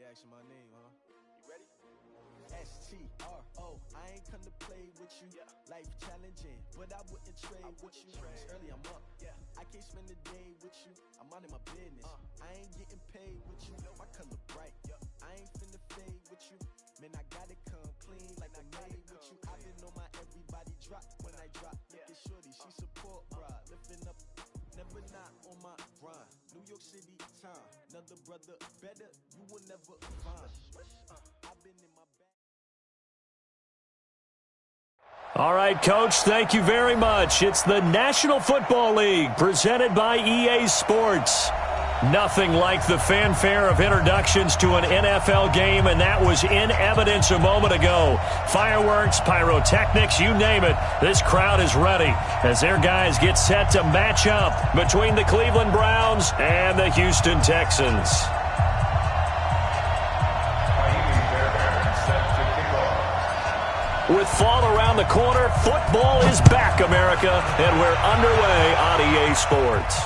asking my name, huh? You ready? STRO, I ain't come to play with you. Life challenging, but I wouldn't trade with you. It's early, I'm up. I can't spend the day with you. I'm minding my business. I ain't getting paid with you. My color bright. I ain't finna fade with you. Man, I gotta come clean like I made with you. I've been on my everybody drop when I drop. Look at shorty, she support ride. Lifting up, never not on my grind. New York City time, another brother better. You will never find. I've been in my bag. All right, Coach, thank you very much. It's the National Football League presented by EA Sports. Nothing like the fanfare of introductions to an NFL game, and that was in evidence a moment ago. Fireworks, pyrotechnics, you name it. This crowd is ready as their guys get set to match up between the Cleveland Browns and the Houston Texans. With fall around the corner, football is back, America, and we're underway on EA Sports.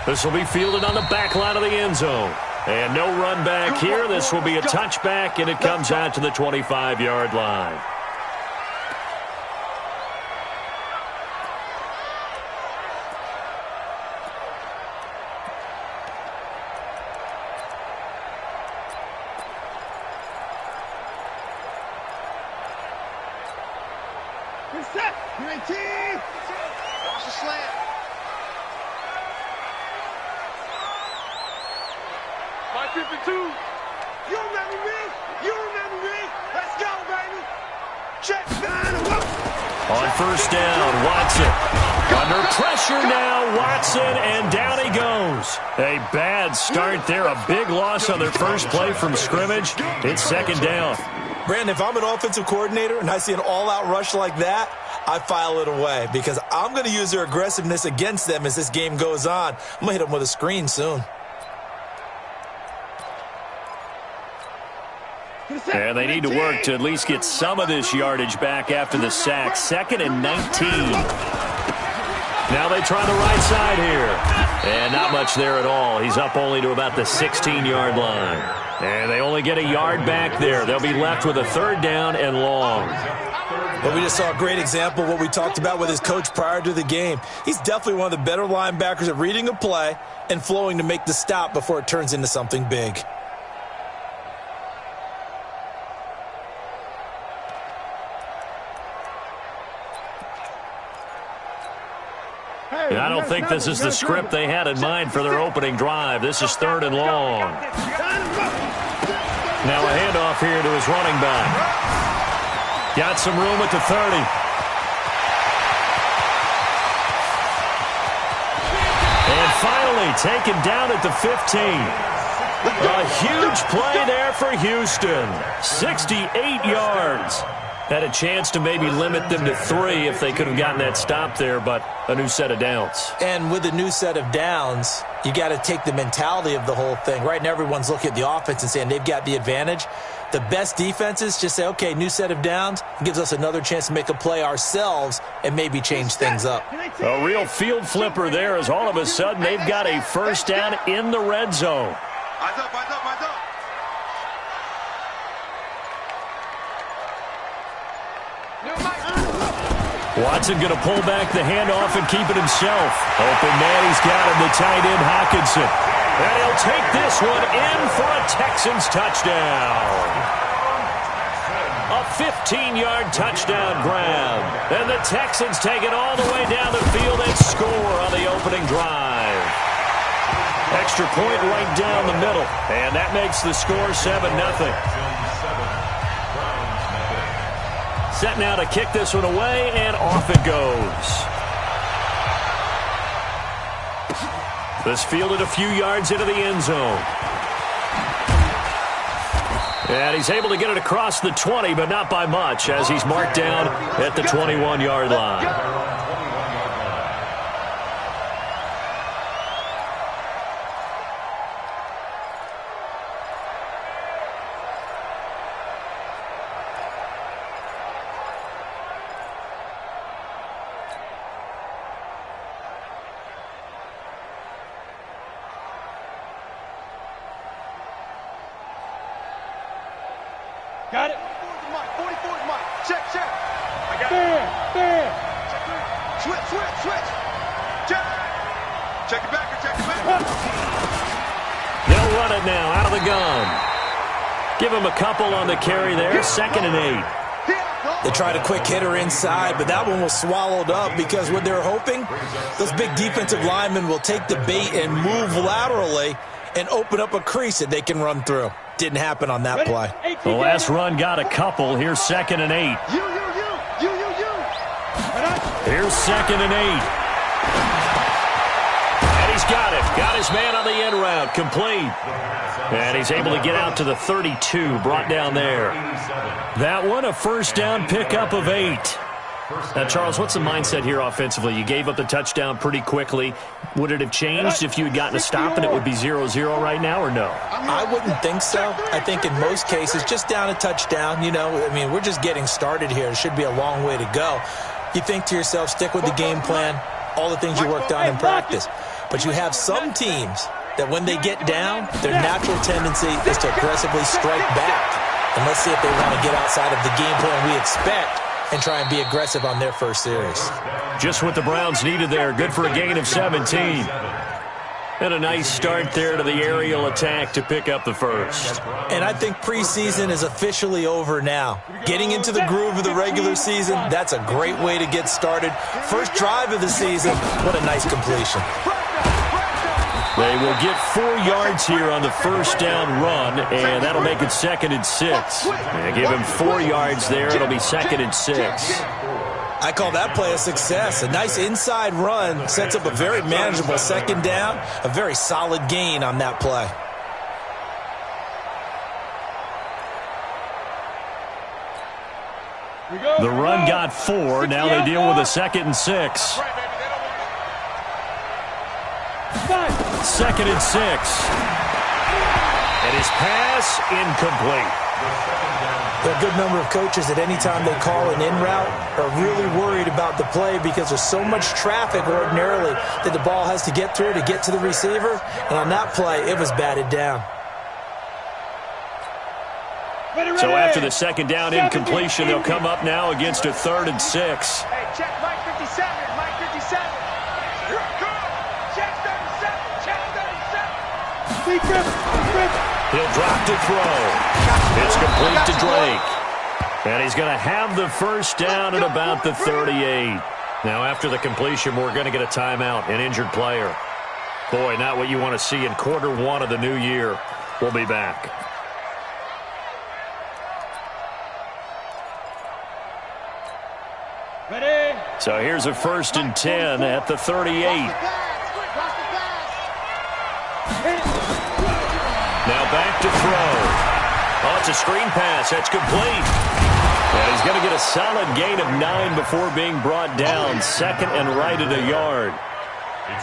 This will be fielded on the back line of the end zone. And no run back here. This will be a touchback, and it comes out to the 25-yard line. Set. 19. Watch the slant. My 52. You remember me? You remember me? Let's go, baby. Check. On first down, Watson. Under pressure now, Watson, and down he goes. A bad start there. A big loss on their first play from scrimmage. It's second down. Brandon, if I'm an offensive coordinator and I see an all-out rush like that, I file it away because I'm going to use their aggressiveness against them as this game goes on. I'm going to hit them with a screen soon. And they need to work to at least get some of this yardage back after the sack. 2nd and 19. Now they try the right side here. And not much there at all. He's up only to about the 16-yard line. And they only get a yard back there. They'll be left with a third down and long. But we just saw a great example of what we talked about with his coach prior to the game. He's definitely one of the better linebackers at reading a play and flowing to make the stop before it turns into something big. I don't think this is the script they had in mind for their opening drive. This is 3rd and long. Now a handoff here to his running back. Got some room at the 30. And finally taken down at the 15. A huge play there for Houston. 68 yards. Had a chance to maybe limit them to 3 if they could have gotten that stop there, but a new set of downs. And with a new set of downs, you got to take the mentality of the whole thing. Right now, everyone's looking at the offense and saying they've got the advantage. The best defenses just say, okay, new set of downs, gives us another chance to make a play ourselves and maybe change things up. A real field flipper there as all of a sudden they've got a first down in the red zone. Eyes up, eyes up, eyes up. Watson going to pull back the handoff and keep it himself. Open man, he's got him, the tight end Hockenson. And he'll take this one in for a Texans touchdown. A 15-yard touchdown grab. And the Texans take it all the way down the field and score on the opening drive. Extra point right down the middle. And that makes the score 7-0. Set now to kick this one away, and off it goes. This fielded a few yards into the end zone. And he's able to get it across the 20, but not by much, as he's marked down at the 21-yard line. Got it. 44 is mine. Check. I got it. Fair. Switch. Check. Check it back. They'll run it now out of the gun. Give him a couple on the carry there. 2nd and 8. They tried a quick hitter inside, but that one was swallowed up because what they're hoping, those big defensive linemen will take the bait and move laterally and open up a crease that they can run through. Didn't happen on that play. The last run got a couple. Here's 2nd and 8. You. Here's 2nd and 8. And he's got it. Got his man on the end route. Complete. And he's able to get out to the 32. Brought down there. That one, a first down pickup of 8. Now, Charles, what's the mindset here offensively? You gave up the touchdown pretty quickly. Would it have changed if you had gotten a stop and it would be 0-0 right now, or no? I wouldn't think so. I think in most cases, just down a touchdown, we're just getting started here. It should be a long way to go. You think to yourself, stick with the game plan, all the things you worked on in practice. But you have some teams that when they get down, their natural tendency is to aggressively strike back. And let's see if they want to get outside of the game plan we expect and try and be aggressive on their first series. Just what the Browns needed there. Good for a gain of 17. And a nice start there to the aerial attack to pick up the first. And I think preseason is officially over now. Getting into the groove of the regular season, that's a great way to get started. First drive of the season, what a nice completion. They will get 4 yards here on the first down run, and that'll make it 2nd and 6. And give him 4 yards there. It'll be 2nd and 6. I call that play a success. A nice inside run sets up a very manageable 2nd down, a very solid gain on that play. The run got 4. Now they deal with a 2nd and 6. 2nd and 6. And his pass incomplete. There are a good number of coaches at any time they call an in route are really worried about the play because there's so much traffic ordinarily that the ball has to get through to get to the receiver. And on that play, it was batted down. So after the 2nd down incompletion, they'll come up now against a 3rd and 6. Hey, check Mike 57. Mike 57. Check 37. Check 37. He'll drop to throw. It's complete to Drake. And he's going to have the first down at about the 38. Now after the completion, we're going to get a timeout, an injured player. Boy, not what you want to see in quarter 1 of the new year. We'll be back. Ready? So here's a 1st and 10 at the 38. Now back to throw. Oh, it's a screen pass. That's complete. And he's going to get a solid gain of 9 before being brought down. 2nd and right at a yard.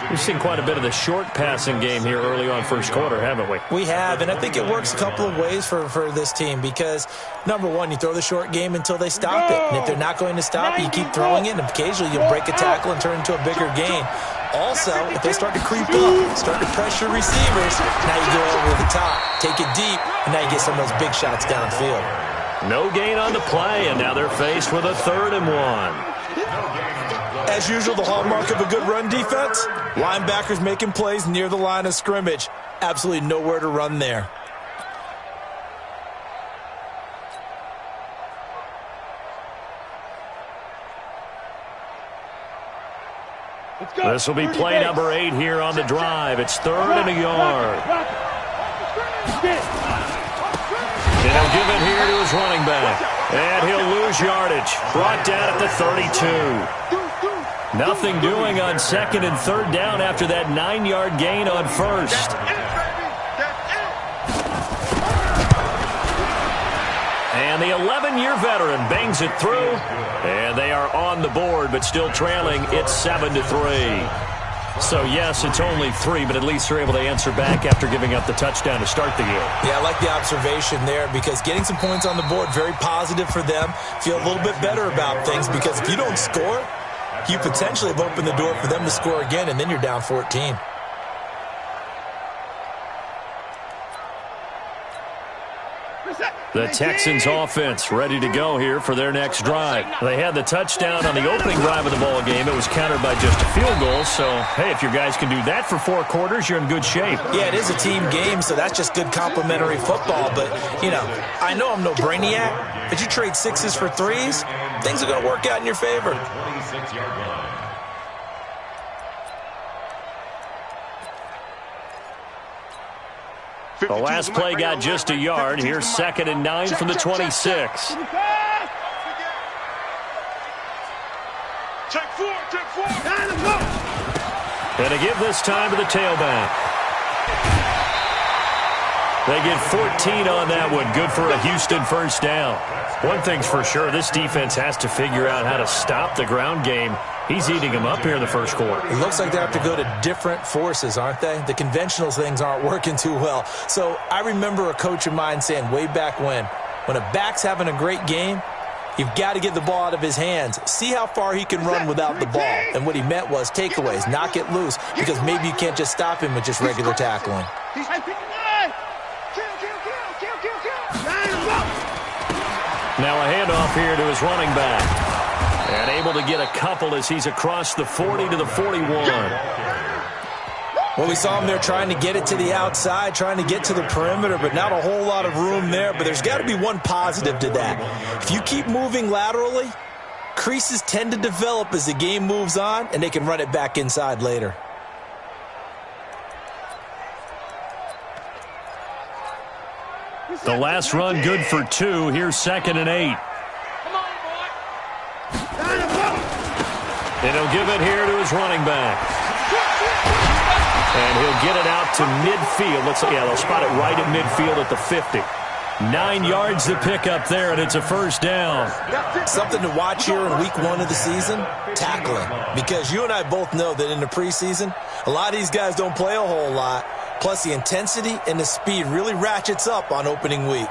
We've seen quite a bit of the short passing game here early on first quarter, haven't we? We have, and I think it works a couple of ways for this team because, number one, you throw the short game until they stop it. And if they're not going to stop it, you keep throwing it, and occasionally you'll break a tackle and turn it into a bigger gain. Also, if they start to creep up, start to pressure receivers, now you go over the top, take it deep, and now you get some of those big shots downfield. No gain on the play, and now they're faced with a 3rd and 1. As usual, the hallmark of a good run defense, linebackers making plays near the line of scrimmage. Absolutely nowhere to run there. This will be play number 8 here on the drive. It's 3rd and a yard. And he'll give it here to his running back. And he'll lose yardage. Brought down at the 32. Nothing doing on 2nd and 3rd down after that 9-yard gain on 1st. And the 11-year veteran bangs it through. And they are on the board, but still trailing. It's 7-3. So, yes, it's only 3, but at least they're able to answer back after giving up the touchdown to start the year. Yeah, I like the observation there because getting some points on the board, very positive for them. Feel a little bit better about things because if you don't score, you potentially have opened the door for them to score again, and then you're down 14. The Texans offense ready to go here for their next drive. They had the touchdown on the opening drive of the ball game. It was countered by just a field goal. So, hey, if your guys can do that for 4 quarters, you're in good shape. Yeah, it is a team game, so that's just good complimentary football. But, you know, I know I'm no brainiac, but you trade 6s for 3s, things are going to work out in your favor. 26-yard line. The last play got just a yard. Here's 2nd and 9 from the 26. Check 4, check 4. And to give this time to the tailback. They get 14 on that one. Good for a Houston first down. One thing's for sure, this defense has to figure out how to stop the ground game. He's eating them up here in the first quarter. It looks like they have to go to different forces, aren't they? The conventional things aren't working too well. So I remember a coach of mine saying way back when a back's having a great game, you've got to get the ball out of his hands. See how far he can run without the ball. And what he meant was takeaways, knock it loose, because maybe you can't just stop him with just regular tackling. Now a handoff here to his running back. And able to get a couple as he's across the 40 to the 41. Well, we saw him there trying to get it to the outside, trying to get to the perimeter, but not a whole lot of room there. But there's got to be one positive to that. If you keep moving laterally, creases tend to develop as the game moves on, and they can run it back inside later. The last run good for 2. Here's 2nd and 8. And he'll give it here to his running back. And he'll get it out to midfield. Looks like, yeah, they'll spot it right at midfield at the 50. 9 yards to pick up there, and it's a first down. Something to watch here in week 1 of the season, tackling. Because you and I both know that in the preseason, a lot of these guys don't play a whole lot. Plus, the intensity and the speed really ratchets up on opening week.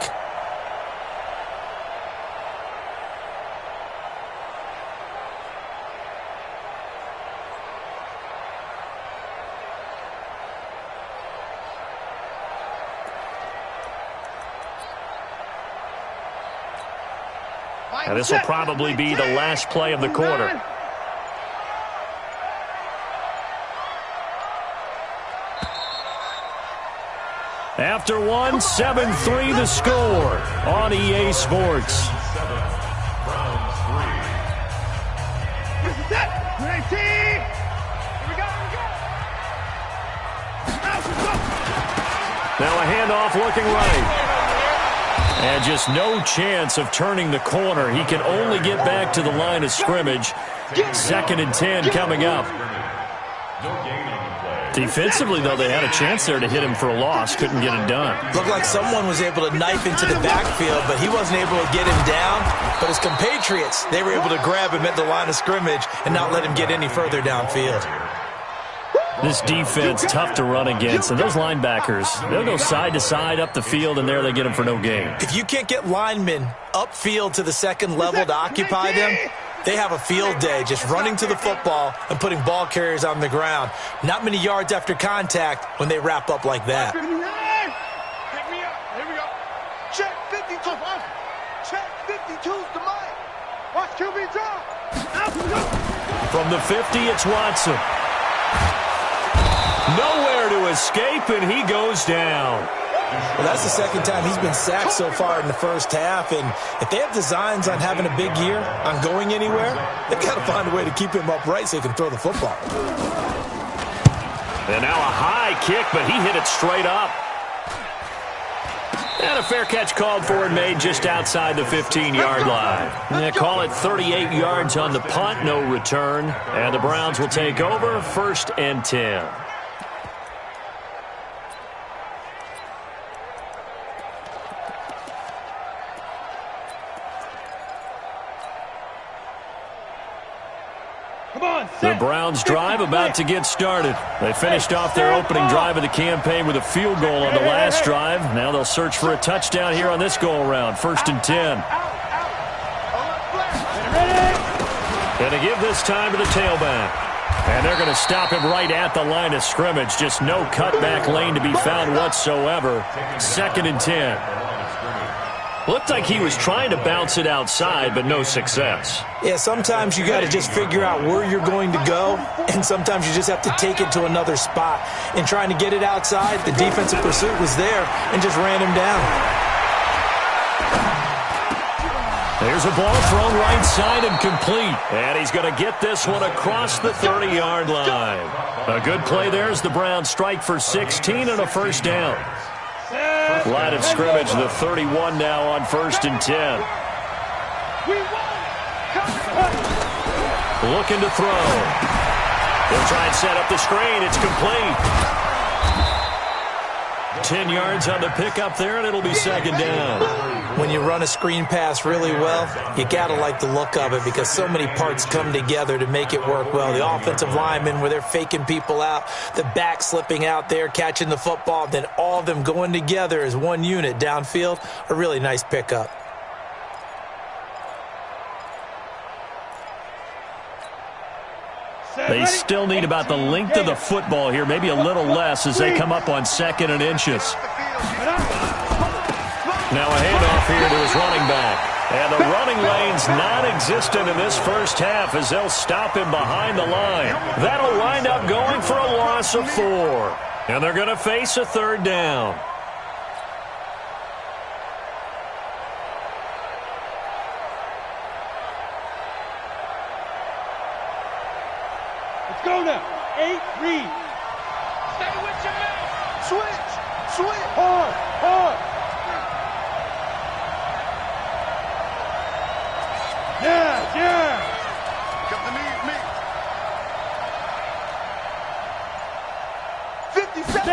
And this will probably be the last play of the quarter. After one, 7-3 the score on EA Sports. Now a handoff looking right. And just no chance of turning the corner. He can only get back to the line of scrimmage. 2nd and 10 coming up. Defensively, though, they had a chance there to hit him for a loss. Couldn't get it done. Looked like someone was able to knife into the backfield, but he wasn't able to get him down. But his compatriots, they were able to grab him at the line of scrimmage and not let him get any further downfield. This defense, tough to run against. And those linebackers, they'll go side to side up the field, and there they get him for no gain. If you can't get linemen upfield to the second level to occupy them, they have a field day just running to the football and putting ball carriers on the ground. Not many yards after contact when they wrap up like that. Pick me up. Here we go. Check 52. Check 52's the mic. Watch QB drop. From the 50, it's Watson. Nowhere to escape, and he goes down. Well, that's the second time he's been sacked so far in the first half, and if they have designs on having a big year, on going anywhere, they've got to find a way to keep him upright so he can throw the football. And now a high kick, but he hit it straight up. And a fair catch called for and made just outside the 15-yard line. They call it 38 yards on the punt, no return. And the Browns will take over, 1st and 10. The Browns drive about to get started. They finished off their opening drive of the campaign with a field goal on the last drive. Now they'll search for a touchdown here on this go-around. 1st and 10. And to give this time to the tailback. And they're going to stop him right at the line of scrimmage. Just no cutback lane to be found whatsoever. 2nd and 10. Looked like he was trying to bounce it outside, but no success. Yeah, sometimes you got to just figure out where you're going to go, and sometimes you just have to take it to another spot. In trying to get it outside, the defensive pursuit was there and just ran him down. There's a ball thrown right side and complete. And he's going to get this one across the 30-yard line. A good play there as the Browns strike for 16 and a first down. Line of scrimmage, the 31 now on 1st and 10. Looking to throw. He'll try and set up the screen. It's complete. 10 yards on the pickup there, and it'll be 2nd down. When you run a screen pass really well, you got to like the look of it because so many parts come together to make it work well. The offensive linemen, where they're faking people out, the back slipping out there, catching the football, then all of them going together as one unit downfield, a really nice pickup. They still need about the length of the football here, maybe a little less as they come up on 2nd and inches. Now a handoff here to his running back. And the running lane's non-existent in this first half as they'll stop him behind the line. That'll wind up going for a loss of 4. And they're going to face a 3rd down. Let's go now. 8, read. Stay with your man. Switch. Hard. Yeah. Come to me. 57.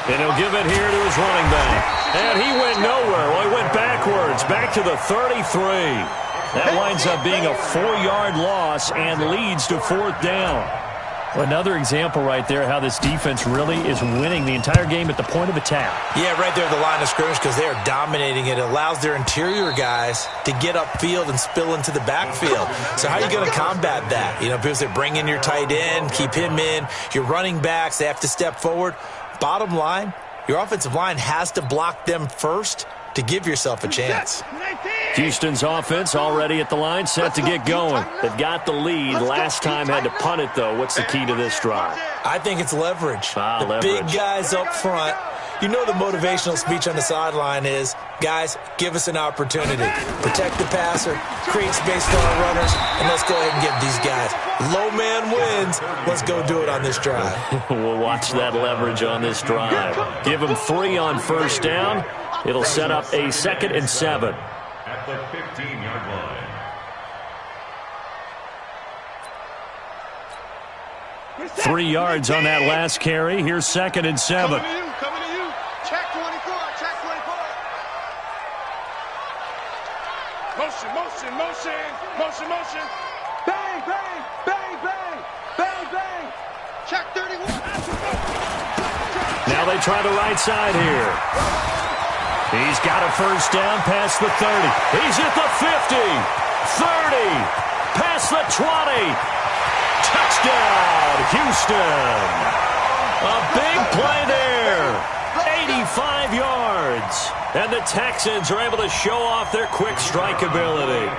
And he'll give it here to his running back. And he went nowhere. Well, he went backwards, back to the 33. That winds up being a 4-yard loss and leads to 4th down. Another example right there how this defense really is winning the entire game at the point of attack. Yeah, right there at the line of scrimmage because they are dominating it. It allows their interior guys to get upfield and spill into the backfield. So how are you going to combat that? You know, because they bring in your tight end, keep him in. Your running backs, they have to step forward. Bottom line, your offensive line has to block them first to give yourself a chance. Houston's offense already at the line, set to get going. They've got the lead. Last time had to punt it, though. What's the key to this drive? I think it's leverage. Leverage. Big guys up front. You know the motivational speech on the sideline is, guys, give us an opportunity. Protect the passer, create space for our runners, and let's go ahead and give these guys. Low man wins. Let's go do it on this drive. We'll watch that leverage on this drive. Give them 3 on 1st down. It'll set up a 2nd and 7. At the 15-yard line. 3 yards on that last carry. Here's 2nd and 7. Coming to you. Check 24. Motion. Bang. Check 31. Now they try the right side here. He's got a 1st down past the 30. He's at the 50, 30, past the 20. Touchdown, Houston. A big play there. 85 yards. And the Texans are able to show off their quick strike ability.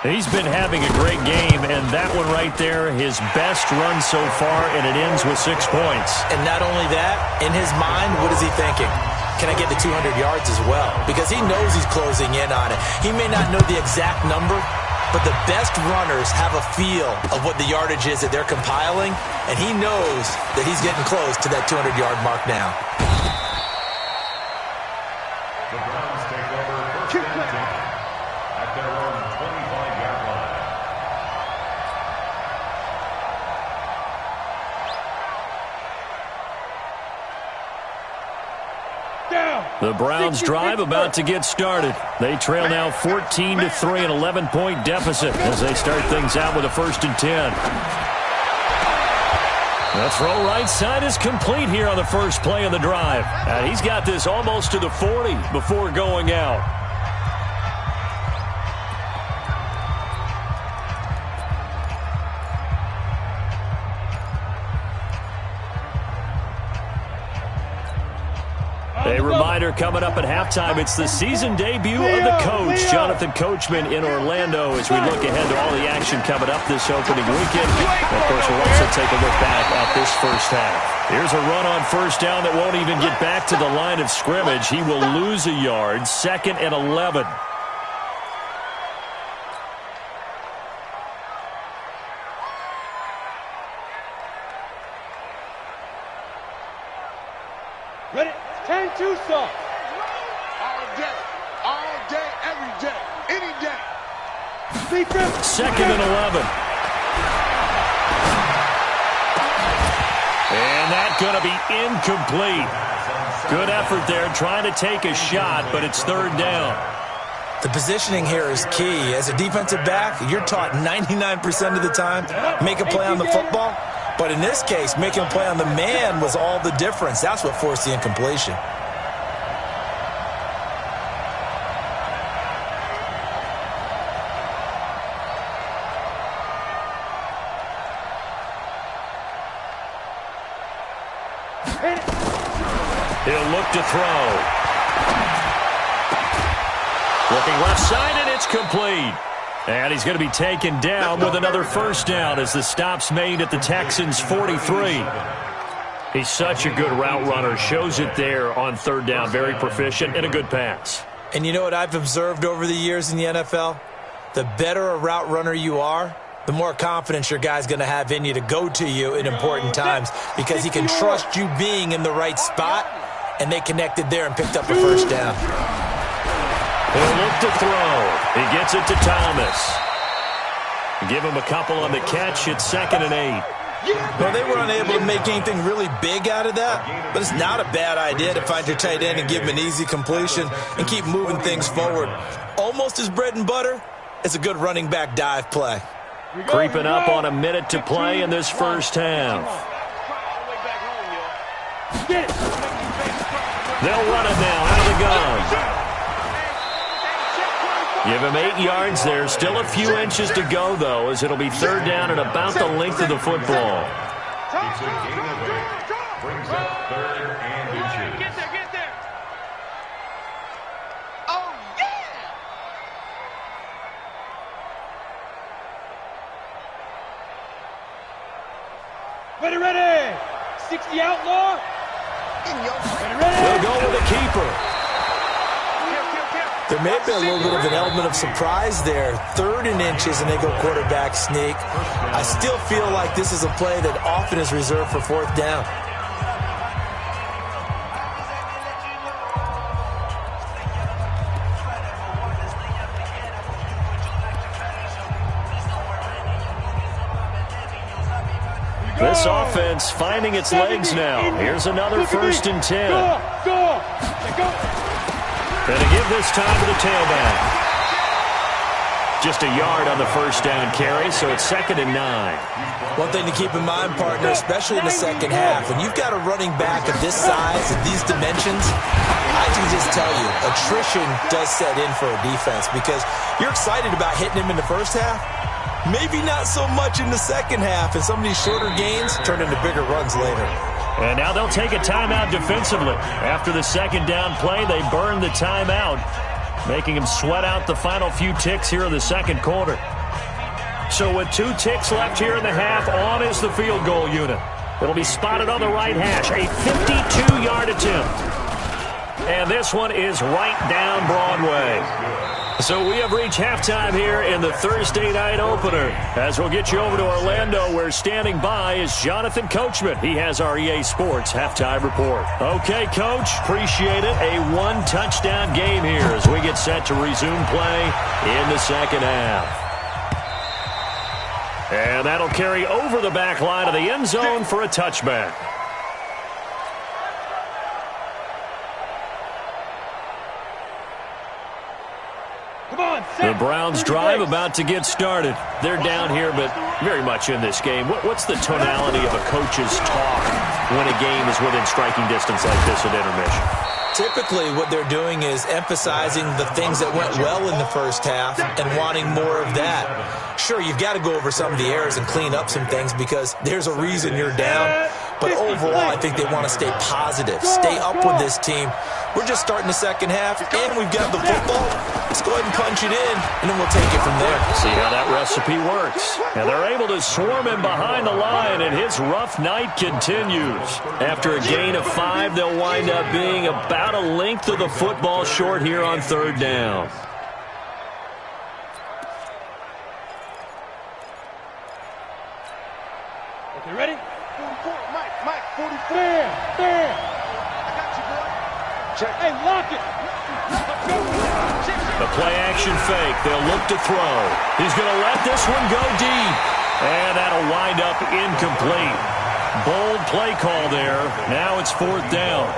He's been having a great game, and that one right there, his best run so far, and it ends with 6 points. And not only that, in his mind, what is he thinking? Can I get to 200 yards as well? Because he knows he's closing in on it. He may not know the exact number, but the best runners have a feel of what the yardage is that they're compiling, and he knows that he's getting close to that 200-yard mark now. The Browns take over 1st and 10 at their own 25-yard line. The Browns drive about to get started. They trail now 14-3, an 11-point deficit as they start things out with a 1st and 10. The throw right side is complete here on the first play of the drive. And he's got this almost to the 40 before going out. They reminder coming up at halftime, it's the season debut of the coach, Jonathan Coachman, in Orlando, as we look ahead to all the action coming up this opening weekend. And of course, we'll also take a look back at this first half. Here's a run on first down that won't even get back to the line of scrimmage. He will lose a yard, 2nd and 11. Ready? 10-2 song. All day, every day, any day. 2nd and 11. And that's going to be incomplete. Good effort there trying to take a shot, but it's 3rd down. The positioning here is key. As a defensive back, you're taught 99% of the time, make a play on the football. But in this case, making a play on the man was all the difference. That's what forced the incompletion. He'll look to throw. Looking left side, and it's complete. And he's going to be taken down with another first down as the stop's made at the Texans' 43. He's such a good route runner. Shows it there on 3rd down. Very proficient and a good pass. And you know what I've observed over the years in the NFL? The better a route runner you are, the more confidence your guy's going to have in you to go to you in important times because he can trust you being in the right spot, and they connected there and picked up a first down. He'll look to throw. He gets it to Thomas. Give him a couple on the catch. It's 2nd and 8. Well, they were unable to make anything really big out of that, but it's not a bad idea to find your tight end and give him an easy completion and keep moving things forward. Almost as bread and butter as a good running back dive play. Creeping up on a minute to play in this first half. They'll run it now out of the gun. Give him 8 yards there. Still a few inches to go, though, as it'll be 3rd down and about the length of the football. It's a gain of 8. Brings up 3rd and inches. Get there. Oh, yeah! Ready. 60 outlaw. Ready. They'll go with the keeper. There may have been a little bit of an element of surprise there. 3rd and inches, and they go quarterback sneak. I still feel like this is a play that often is reserved for 4th down. This offense finding its legs now. Here's another 1st and 10. Go. And to give this time to the tailback. Just a yard on the first down carry, so it's 2nd and 9. One thing to keep in mind, partner, especially in the second half, when you've got a running back of this size and these dimensions, I can just tell you, attrition does set in for a defense because you're excited about hitting him in the first half. Maybe not so much in the second half, and some of these shorter gains turn into bigger runs later. And now they'll take a timeout defensively. After the 2nd down play, they burn the timeout, making them sweat out the final few ticks here in the 2nd quarter. So with 2 ticks left here in the half, on is the field goal unit. It'll be spotted on the right hash, a 52-yard attempt. And this one is right down Broadway. So we have reached halftime here in the Thursday night opener. As we'll get you over to Orlando, where standing by is Jonathan Coachman. He has our EA Sports halftime report. Okay, Coach, appreciate it. A 1-touchdown game here as we get set to resume play in the second half. And that'll carry over the back line of the end zone for a touchback. The Browns drive about to get started. They're down here, but very much in this game. What's the tonality of a coach's talk when a game is within striking distance like this at intermission? Typically, what they're doing is emphasizing the things that went well in the first half and wanting more of that. Sure, you've got to go over some of the errors and clean up some things because there's a reason you're down. But overall, I think they want to stay positive, stay up with this team. We're just starting the second half, and we've got the football. Let's go ahead and punch it in, and then we'll take it from there. See how that recipe works. And they're able to swarm him behind the line, and his rough night continues. After a gain of 5, they'll wind up being about a length of the football short here on third down. Okay, ready? 44, Mike, 44. There. I got you, boy. Check. Hey, lock it. The play-action fake. They'll look to throw. He's going to let this one go deep. And that'll wind up incomplete. Bold play call there. Now it's fourth down.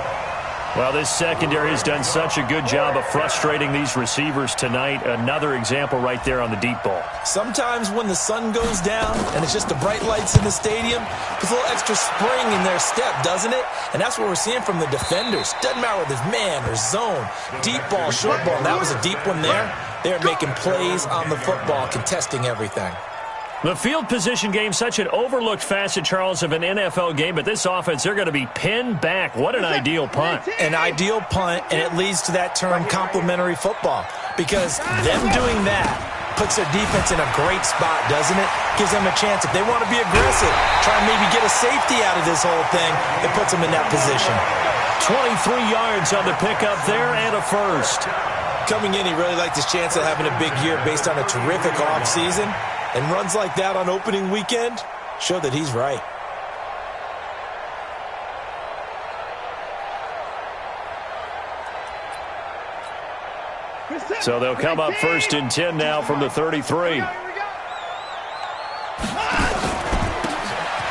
Well, this secondary has done such a good job of frustrating these receivers tonight. Another example right there on the deep ball. Sometimes when the sun goes down and it's just the bright lights in the stadium, there's a little extra spring in their step, doesn't it? And that's what we're seeing from the defenders. Doesn't matter whether it's man or zone, deep ball, short ball. And that was a deep one there. They're making plays on the football, contesting everything. The field position game, such an overlooked facet, Charles, of an NFL game, but this offense, they're going to be pinned back. What an ideal punt. An ideal punt, and it leads to that term complementary football, because them doing that puts their defense in a great spot, doesn't it? Gives them a chance. If they want to be aggressive, try and maybe get a safety out of this whole thing, it puts them in that position. 23 yards on the pickup there and a first. Coming in, he really liked his chance of having a big year based on a terrific offseason. And runs like that on opening weekend show that he's right. So they'll come up first and 10 now from the 33. Now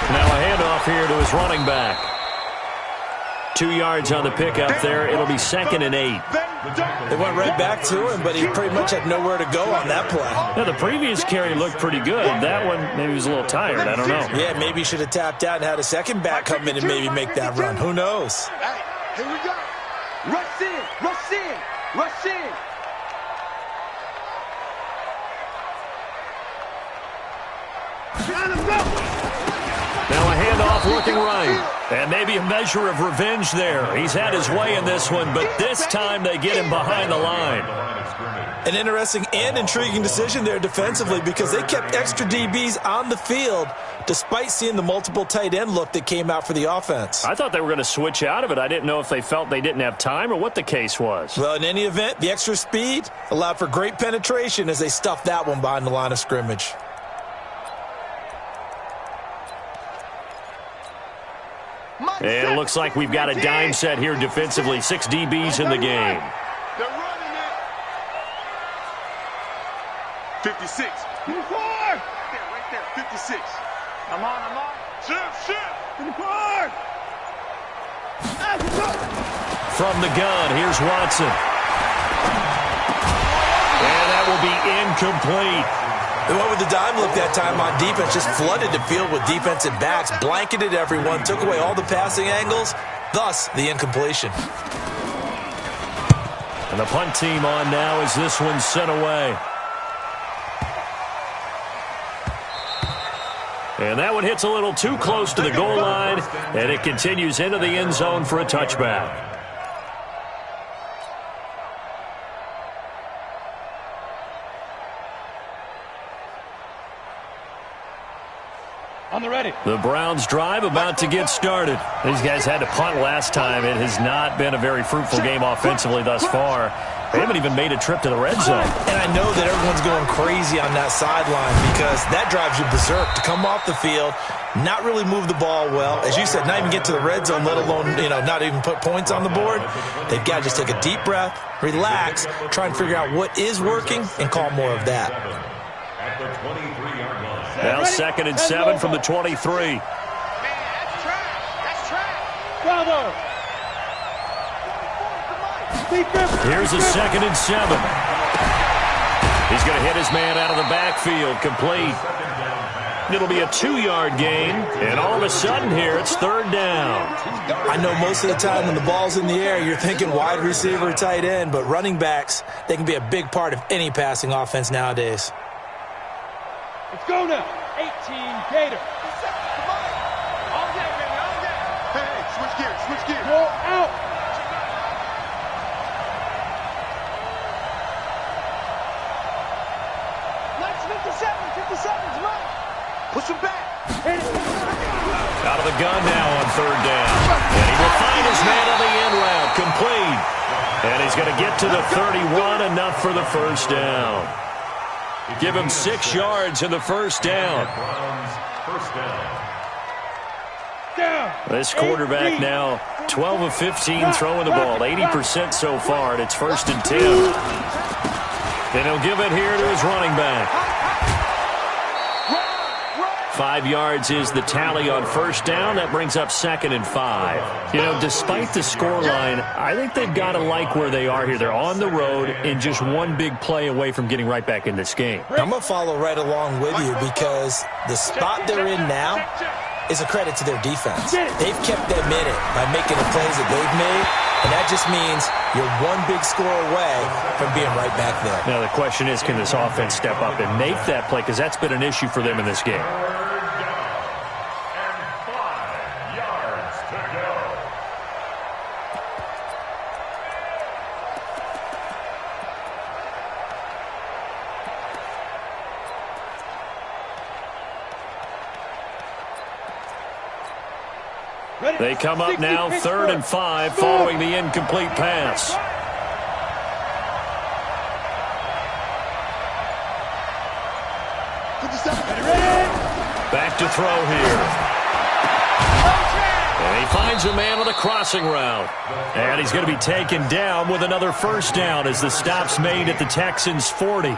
a handoff here to his running back. 2 yards on the pickup there. It'll be 2nd and 8. They went right back to him, but he pretty much had nowhere to go on that play. Now, the previous carry looked pretty good. That one, maybe he was a little tired. I don't know. Yeah, maybe he should have tapped out and had a second back come in and maybe make that run. Who knows? Hey, here we go. Rush in, rush in, rush in. Now a handoff looking right. And maybe a measure of revenge there. He's had his way in this one, but this time they get him behind the line. An interesting and intriguing decision there defensively, because they kept extra DBs on the field despite seeing the multiple tight end look that came out for the offense. I thought they were going to switch out of it. I didn't know if they felt they didn't have time or what the case was. Well, in any event, the extra speed allowed for great penetration as they stuffed that one behind the line of scrimmage. And it looks like we've got a dime set here defensively. 6 DBs in the game. They're running it. 56. 54. Right there. 56. I'm on. Shift. 54. From the gun, here's Watson. And that will be incomplete. They went with the dime look that time on defense, just flooded the field with defensive backs, blanketed everyone, took away all the passing angles, thus the incompletion. And the punt team on now as this one's sent away. And that one hits a little too close to the goal line, and it continues into the end zone for a touchback. On the ready. The Browns drive about to get started. These guys had to punt last time. It has not been a very fruitful game offensively thus far. They haven't even made a trip to the red zone. And I know that everyone's going crazy on that sideline because that drives you berserk to come off the field, not really move the ball well. As you said, not even get to the red zone, let alone, not even put points on the board. They've got to just take a deep breath, relax, try and figure out what is working, and call more of that. At the 23-yard line. Now 2nd and 7 from the 23. Man, that's trash. Bravo. Here's a 2nd and 7. He's going to hit his man out of the backfield, complete. It'll be a 2-yard gain, and all of a sudden here it's 3rd down. I know most of the time when the ball's in the air, you're thinking wide receiver, tight end, but running backs, they can be a big part of any passing offense nowadays. Let's go now. 18 Gator. Switch gears, switch gears. Go out. Let's 57's right. Push him back. Out of the gun now on third down. And he will find his man on the end route. Complete. And he's going to get to the 31, enough for the first down. Give him 6 yards in the first down. First down. This quarterback now 12 of 15 throwing the ball, 80% so far, and it's 1st and 10. And he'll give it here to his running back. 5 yards is the tally on first down. That brings up 2nd and 5. You know, despite the scoreline, I think they've got to like where they are here. They're on the road and just one big play away from getting right back in this game. I'm going to follow right along with you because the spot they're in now is a credit to their defense. They've kept them in it by making the plays that they've made, and that just means you're one big score away from being right back there. Now, the question is, can this offense step up and make that play? Because that's been an issue for them in this game. They come up now 3rd and 5 following the incomplete pass. Back to throw here. And he finds a man on the crossing route. And he's going to be taken down with another first down as the stop's made at the Texans' 40.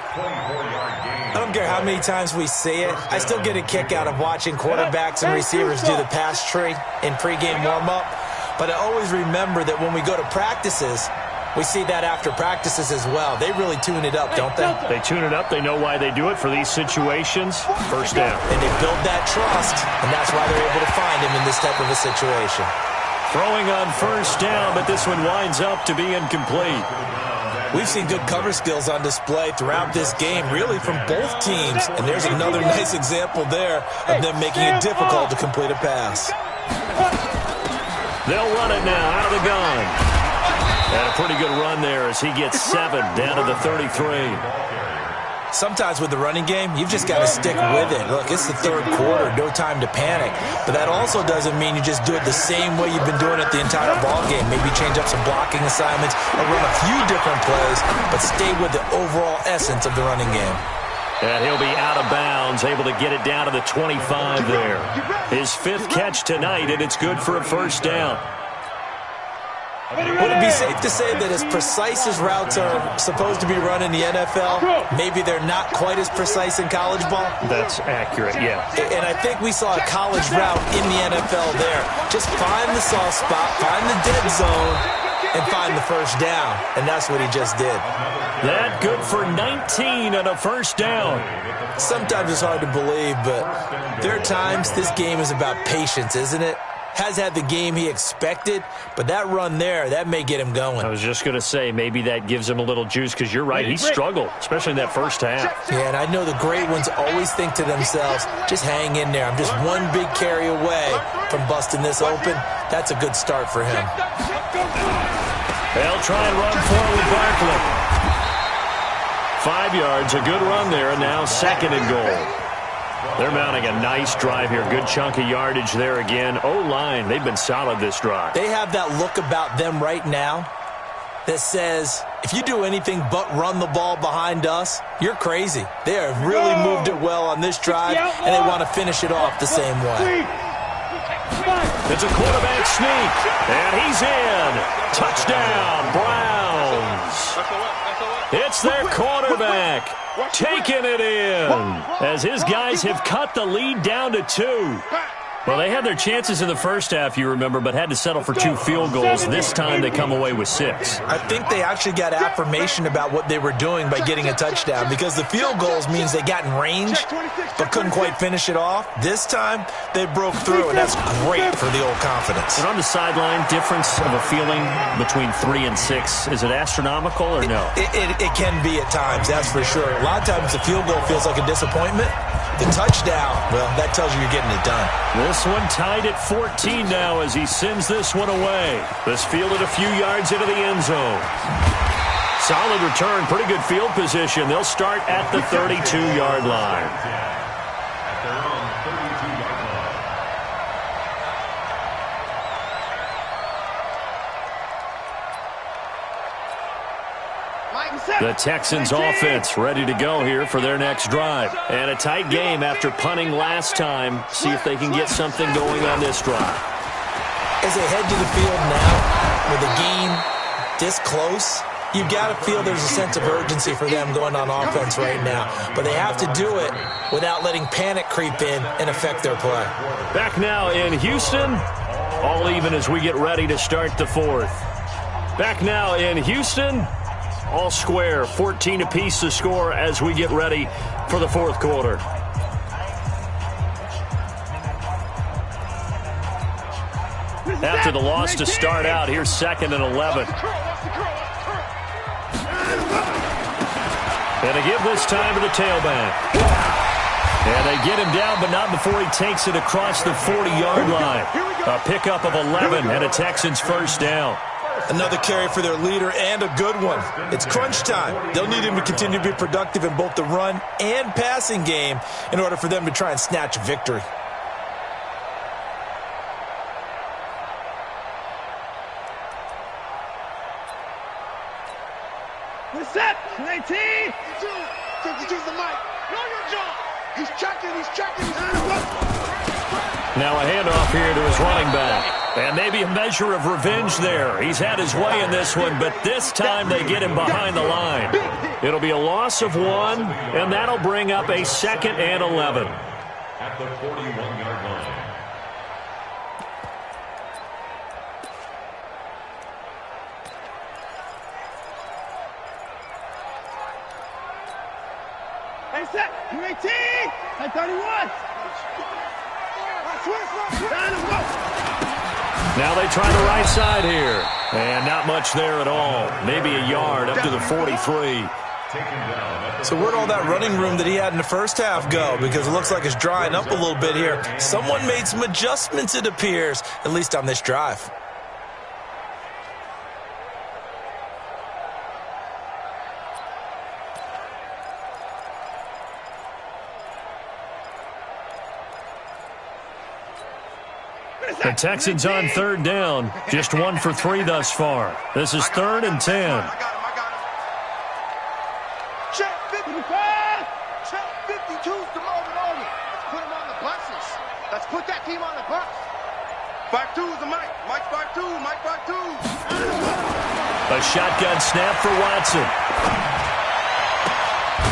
I don't care how many times we see it. I still get a kick out of watching quarterbacks and receivers do the pass tree in pregame warm-up. But I always remember that when we go to practices, we see that after practices as well. They really tune it up, don't they? They tune it up. They know why they do it for these situations. First down. And they build that trust, and that's why they're able to find him in this type of a situation. Throwing on first down, but this one winds up to be incomplete. We've seen good cover skills on display throughout this game, really from both teams. And there's another nice example there of them making it difficult to complete a pass. They'll run it now out of the gun. And a pretty good run there as he gets 7 down to the 33. Sometimes with the running game, you've just got to stick with it. Look, it's the 3rd quarter, no time to panic. But that also doesn't mean you just do it the same way you've been doing it the entire ball game. Maybe change up some blocking assignments or run a few different plays, but stay with the overall essence of the running game. And he'll be out of bounds, able to get it down to the 25 there. His 5th catch tonight, and it's good for a first down. Would it be safe to say that as precise as routes are supposed to be run in the NFL, maybe they're not quite as precise in college ball? That's accurate, yeah. And I think we saw a college route in the NFL there. Just find the soft spot, find the dead zone, and find the first down. And that's what he just did. That good for 19 and a first down. Sometimes it's hard to believe, but there are times this game is about patience, isn't it? Has had the game he expected, but that run there, that may get him going. I was just going to say, maybe that gives him a little juice, because you're right, he struggled, especially in that first half. Yeah, and I know the great ones always think to themselves, just hang in there. I'm just one big carry away from busting this open. That's a good start for him. They'll try and run forward Barkley. 5 yards, a good run there, and now 2nd and goal. They're mounting a nice drive here. Good chunk of yardage there again. O-line, they've been solid this drive. They have that look about them right now that says, if you do anything but run the ball behind us, you're crazy. They have really moved it well on this drive, and they want to finish it off the same way. It's a quarterback sneak, and he's in. Touchdown, Browns. It's their quarterback taking it in as his guys have cut the lead down to 2. Well, they had their chances in the first half, you remember, but had to settle for 2 field goals. This time they come away with 6. I think they actually got affirmation about what they were doing by getting a touchdown, because the field goals means they got in range but couldn't quite finish it off. This time they broke through, and that's great for the old confidence. And on the sideline, difference of a feeling between 3 and 6, is it astronomical or no? It can be at times, that's for sure. A lot of times the field goal feels like a disappointment, The touchdown, well, that tells you you're getting it done. This one tied at 14 now as he sends this one away. This fielded a few yards into the end zone. Solid return, pretty good field position. They'll start at the 32-yard line. At their own 32-yard line. The Texans offense ready to go here for their next drive. And a tight game after punting last time. See if they can get something going on this drive. As they head to the field now, with the game this close, you've got to feel there's a sense of urgency for them going on offense right now. But they have to do it without letting panic creep in and affect their play. Back now in Houston, all even as we get ready to start the fourth. Back now in Houston, all square, 14 apiece to score as we get ready for the fourth quarter. After the loss to start out, here's 2nd and 11. And they give this time to the tailback. And they get him down, but not before he takes it across the 40-yard line. A pickup of 11 and a Texans first down. Another carry for their leader and a good one. It's crunch time. They'll need him to continue to be productive in both the run and passing game in order for them to try and snatch a victory. We're set. 19. 52's the mic. Know your job. He's checking. Now a handoff here to his running back. And maybe a measure of revenge there. He's had his way in this one, but this time they get him behind the line. It'll be a loss of 1, and that'll bring up a 2nd and 11. At the 41-yard line. Hey, set. 19. Hey, 31. Now they try the right side here. And not much there at all. Maybe a yard up to the 43. So where'd all that running room that he had in the first half go? Because it looks like it's drying up a little bit here. Someone made some adjustments, it appears, at least on this drive. The Texans on 3rd down. Just 1 for 3 thus far. This is 3rd and 10. Check 55. Check 52's the moment. Let's put him on the buses. Let's put that team on the bus. 52's the mic. Mike 52. Mike 52. A shotgun snap for Watson.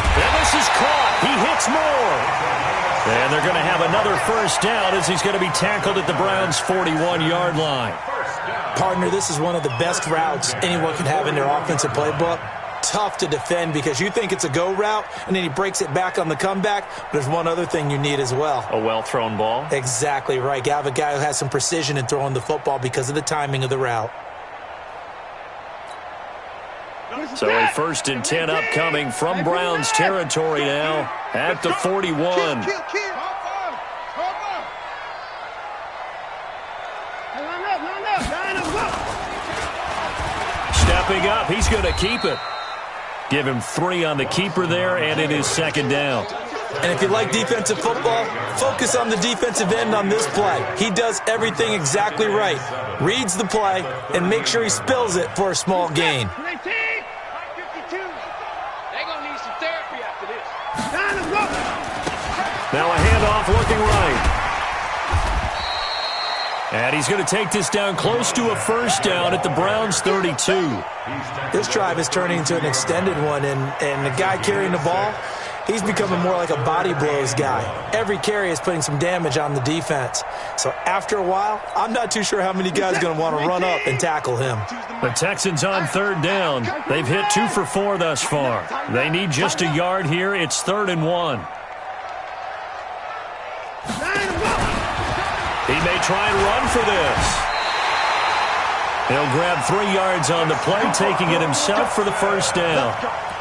And this is caught. He hits more. And they're going to have another first down as he's going to be tackled at the Browns' 41-yard line. Partner, this is one of the best routes anyone can have in their offensive playbook. Tough to defend because you think it's a go route, and then he breaks it back on the comeback. But there's one other thing you need as well. A well-thrown ball? Exactly right. You have a guy who has some precision in throwing the football because of the timing of the route. So a 1st and 10 upcoming from Browns territory now at the 41. Stepping up, he's going to keep it. Give him 3 on the keeper there, and it is 2nd down. And if you like defensive football, focus on the defensive end on this play. He does everything exactly right. Reads the play and makes sure he spills it for a small gain. Now a handoff looking right. And he's going to take this down close to a first down at the Browns' 32. This drive is turning into an extended one, and the guy carrying the ball, he's becoming more like a body blows guy. Every carry is putting some damage on the defense. So after a while, I'm not too sure how many guys are going to want to run up and tackle him. The Texans on 3rd down. They've hit 2 for 4 thus far. They need just a yard here. It's 3rd and 1. He may try and run for this. He'll grab 3 yards on the play, taking it himself for the first down.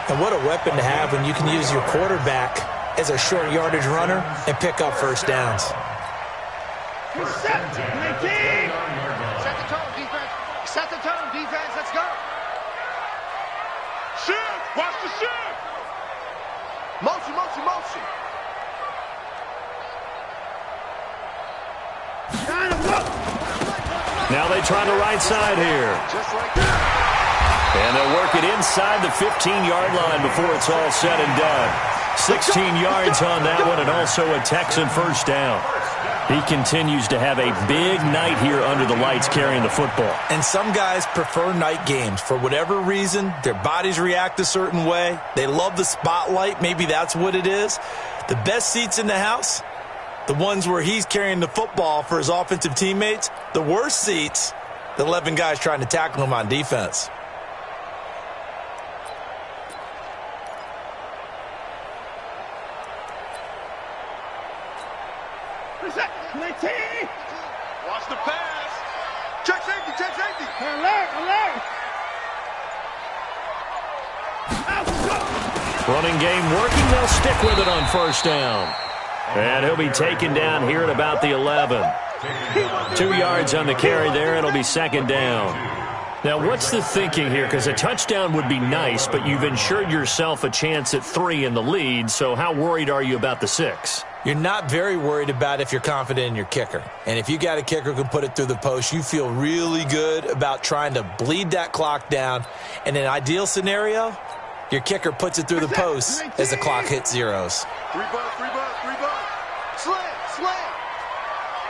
And what a weapon to have when you can use your quarterback as a short yardage runner and pick up first downs. Set the tone, defense. Set the tone, defense. Let's go. Shift. Watch the shift. Motion, motion, motion. Now they try the right side here. Just like that. And they'll work it inside the 15-yard line before it's all said and done. 16 yards on that one, and also a Texan first down. He continues to have a big night here under the lights carrying the football. And some guys prefer night games. For whatever reason, their bodies react a certain way. They love the spotlight. Maybe that's what it is. The best seats in the house, the ones where he's carrying the football for his offensive teammates. The worst seats, the 11 guys trying to tackle him on defense. Watch the pass. Check safety, check safety. Alert, alert. Running game working. They'll stick with it on first down. And he'll be taken down here at about the 11. 2 yards on the carry there. It'll be second down. Now, what's the thinking here? Because a touchdown would be nice, but you've ensured yourself a chance at 3 in the lead, so how worried are you about the 6? You're not very worried about if you're confident in your kicker. And if you got a kicker who can put it through the post, you feel really good about trying to bleed that clock down. In an ideal scenario, your kicker puts it through the post as the clock hits zeros. 3 bucks, 3 bucks, 3 bucks. Slam, slam.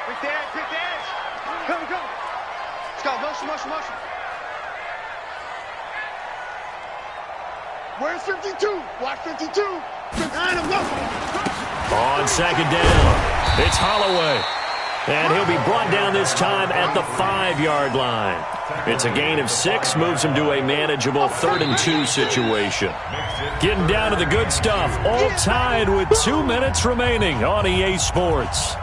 Pick the edge, pick the edge. Come, come. Let's go, motion, motion, motion. Where's 52? Watch 52. On second down, it's Holloway. And he'll be brought down this time at the 5-yard line. It's a gain of 6, moves him to a manageable 3rd and 2 situation. Getting down to the good stuff, all tied with 2 minutes remaining on EA Sports.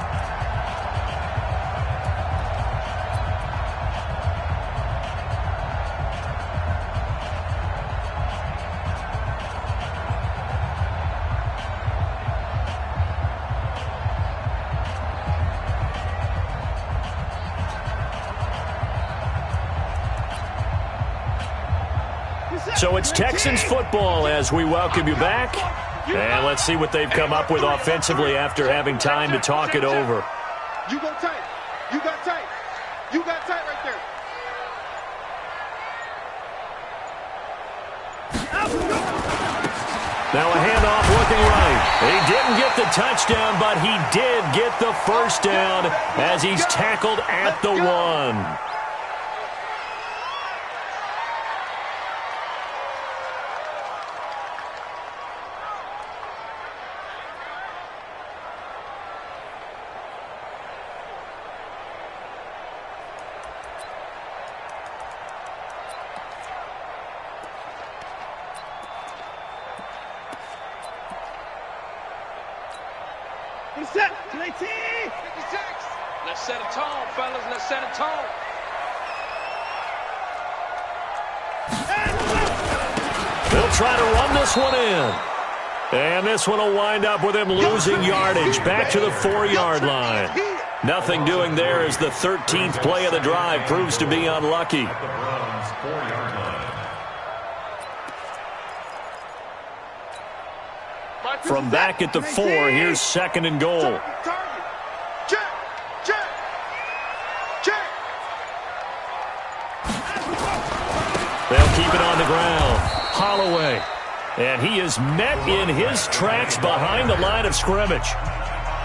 So it's Texans football as we welcome you back. And let's see what they've come up with offensively after having time to talk it over. You go tight. You got tight. You got tight right there. Now a handoff looking right. He didn't get the touchdown, but he did get the first down as he's tackled at the 1. Set, 19. 56. Let's set a tone, fellas. Let's set a tone. They'll try to run this one in. And this one will wind up with him losing yardage back to the 4-yard line. Nothing doing there as the 13th play of the drive proves to be unlucky. At the Browns' 4-yard line. From back at the 4, here's 2nd and goal. Target. Check. Check. Check. They'll keep it on the ground. Holloway. And he is met in his tracks behind the line of scrimmage.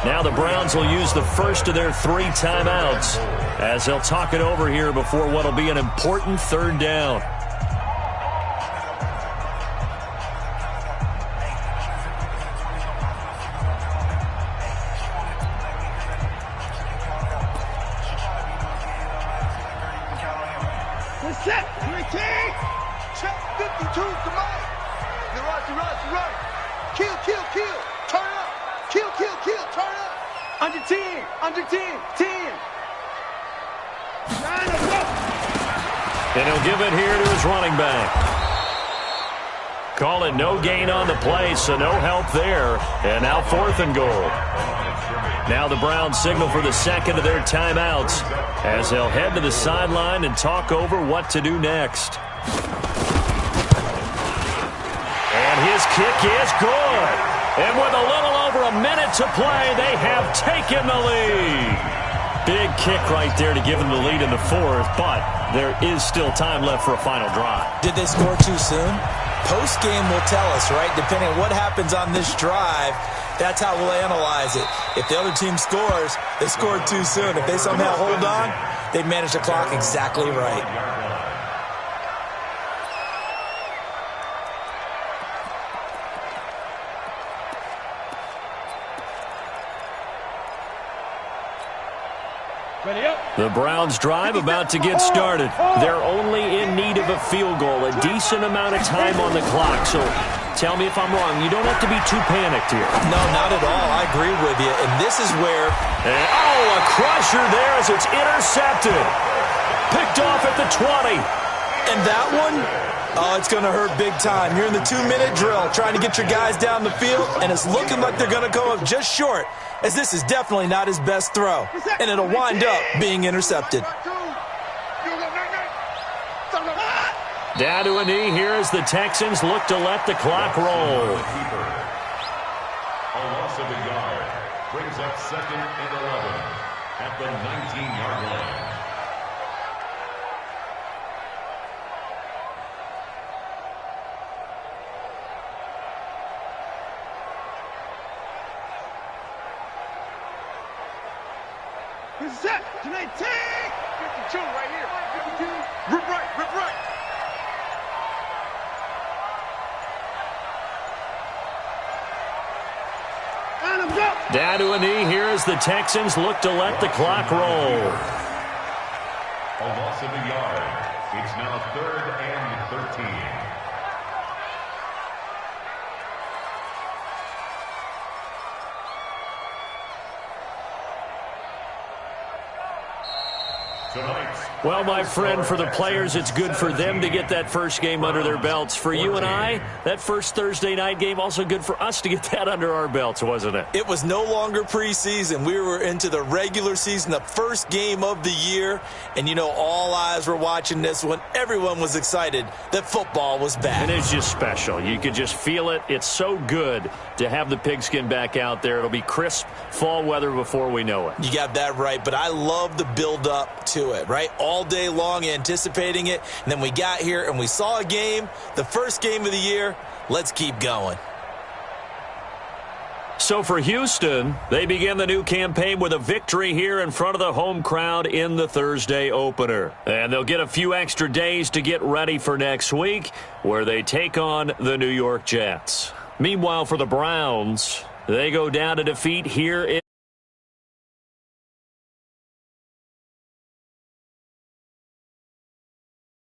Now the Browns will use the first of their 3 timeouts as they'll talk it over here before what will be an important 3rd down. Set, 19. Check 52. Come on. You run. Kill. Turn up. Kill. Turn up. Under 10. 10. And he'll give it here to his running back. call it no gain on the play, so no help there. And now 4th and goal. Now the Browns signal for the second of their timeouts as they'll head to the sideline and talk over what to do next. And his kick is good. And with a little over a minute to play, they have taken the lead. Big kick right there to give them the lead in the 4th, but there is still time left for a final drive. Did they score too soon? Post-game will tell us, right? Depending on what happens on this drive, that's how we'll analyze it. If the other team scores, they scored too soon. If they somehow hold on, they manage the clock exactly right. The Browns drive about to get started. They're only in need of a field goal, a decent amount of time on the clock. So tell me if I'm wrong. You don't have to be too panicked here. No, not at all. I agree with you. And this is where... a crusher there as it's intercepted. Picked off at the 20. And that one, it's going to hurt big time. You're in the 2-minute drill trying to get your guys down the field, and it's looking like they're going to come up just short, as this is definitely not his best throw, and it'll wind up being intercepted. Down to a knee here as the Texans look to let the clock roll. A loss of a yard brings up 2nd and 11 at the 19-yard line. Set. Tonight, take. 52 right here. 52. Rip right. Rip right. And I'm go. Down to a knee here as the Texans look to let the clock roll. A loss of a yard. It's now 3rd and 13. Well, my friend, for the players, it's good for them to get that first game under their belts. For you and I, that first Thursday night game, also good for us to get that under our belts, wasn't it? It was no longer preseason. We were into the regular season, the first game of the year. And, you know, all eyes were watching this one. Everyone was excited that football was back. And it's just special. You could just feel it. It's so good to have the pigskin back out there. It'll be crisp fall weather before we know it. You got that right, but I love the build-up to it, right? All day long anticipating it, and then we got here and we saw a game, the first game of the year. Let's keep going. So for Houston, they begin the new campaign with a victory here in front of the home crowd in the Thursday opener. And they'll get a few extra days to get ready for next week, where they take on the New York Jets. Meanwhile, for the Browns, they go down to defeat here in